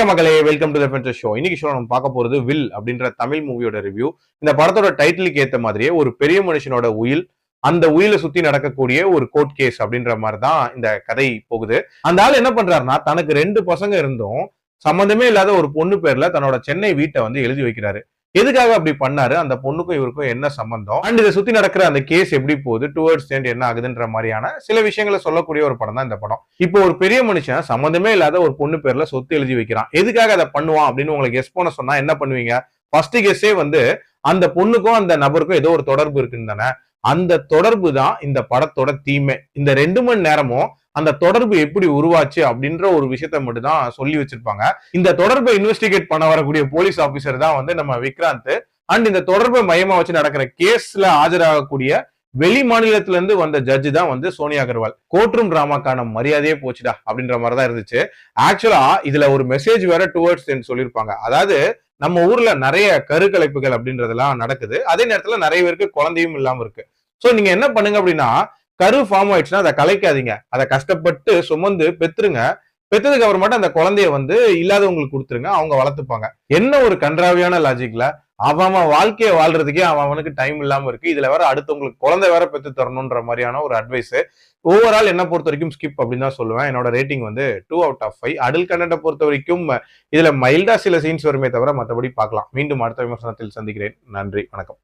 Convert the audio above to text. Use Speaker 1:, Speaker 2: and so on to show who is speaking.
Speaker 1: வணக்கம் மக்களே, welcome to the adventure show. இன்னைக்கு ஷோ நம்ம பார்க்க போறது வில் அப்படின்ற தமிழ் மூவியோட ரிவ்யூ. இந்த படத்தோட டைட்டிலுக்கு ஏத்த மாதிரியே ஒரு பெரிய மனுஷனோட உயில், அந்த உயிலை சுத்தி நடக்கக்கூடிய ஒரு கோர்ட் கேஸ் அப்படின்ற மாதிரி தான் இந்த கதை போகுது. அந்த ஆள் என்ன பண்றாருன்னா, தனக்கு 2 பசங்க இருந்தும் சம்பந்தமே இல்லாத ஒரு பொண்ணு பேர்ல தன்னோட சென்னை வீட்டை வந்து எழுதி வைக்கிறாரு. எதுக்காக அப்படி பண்ணாரு, அந்த பொண்ணுக்கும் இவருக்கும் என்ன சம்பந்தம், அண்ட் இதை சுத்தி நடக்கிற அந்த கேஸ் எப்படி போகுது, டுவர்ட்ஸ் எண்ட் என்ன ஆகுதுன்ற மாதிரியான சில விஷயங்களை சொல்லக்கூடிய ஒரு படம் தான் இந்த படம். இப்போ ஒரு பெரிய மனுஷன் சம்பந்தமே இல்லாத ஒரு பொண்ணு பேர்ல சொத்து எழுதி வைக்கிறான். எதுக்காக அதை பண்ணுவான் அப்படின்னு உங்களுக்கு கெஸ் பண்ண சொன்னா என்ன பண்ணுவீங்க? ஃபர்ஸ்ட் கெஸ்ஸே வந்து அந்த பொண்ணுக்கும் அந்த நபருக்கும் ஏதோ ஒரு தொடர்பு இருக்குன்னு தானே. அந்த தொடர்பு தான் இந்த படத்தோட தீமே. இந்த 2 மணி நேரமும் அந்த தொடர்பு எப்படி உருவாச்சு அப்படின்ற ஒரு விஷயத்த மட்டும் தான் சொல்லி வச்சிருப்பாங்க. இந்த தொடர்பை இன்வெஸ்டிகேட் பண்ண வரக்கூடிய போலீஸ் ஆபீசர் தான் வந்து நம்ம விக்ராந்த். அண்ட் இந்த தொடர்பை மையமா வச்சு நடக்கிற கேஸ்ல ஆஜராகக்கூடிய வெளி மாநிலத்துல இருந்து வந்த ஜட்ஜ் தான் வந்து சோனியா அகர்வால். கோர்ட்ரூம் டிராமாக்கான மரியாதையே போச்சுடா அப்படின்ற மாதிரி தான் இருந்துச்சு. ஆக்சுவலா இதுல ஒரு மெசேஜ் வேற டுவர்ட்ஸ் எண்ட் சொல்லியிருப்பாங்க. அதாவது நம்ம ஊர்ல நிறைய கருக்கலைப்புகள் அப்படின்றதெல்லாம் நடக்குது. அதே நேரத்துல நிறைய பேருக்கு குழந்தையும் இல்லாம இருக்கு. சோ நீங்க என்ன பண்ணுங்க அப்படின்னா, கரு ஃபார்ம் ஆயிடுச்சுன்னா அதை கலைக்காதீங்க. அதை கஷ்டப்பட்டு சுமந்து பெத்துருங்க. பெத்ததுக்கு அப்புறமாட்ட அந்த குழந்தைய வந்து இல்லாதவங்களுக்கு கொடுத்துருங்க, அவங்க வளர்த்துப்பாங்க. என்ன ஒரு கன்றாவியான லாஜிக்ல அவன் வாழ்க்கையை வாழ்றதுக்கே அவனுக்கு டைம் இல்லாம இருக்கு. இதுல வேற அடுத்தவங்களுக்கு குழந்தை வேற பெத்து தரணும்ன்ற மாதிரியான ஒரு அட்வைஸ். ஓவரால் என்ன பொறுத்த வரைக்கும் ஸ்கிப் அப்படின்னு தான் சொல்லுவேன். என்னோட ரேட்டிங் வந்து 2 out of 5. அடல்ட் கண்டென்ட்டை பொறுத்த வரைக்கும் இதுல மைல்டா சில சீன்ஸ் வருமே தவிர மற்றபடி பார்க்கலாம். மீண்டும் அடுத்த விமர்சனத்தில் சந்திக்கிறேன். நன்றி, வணக்கம்.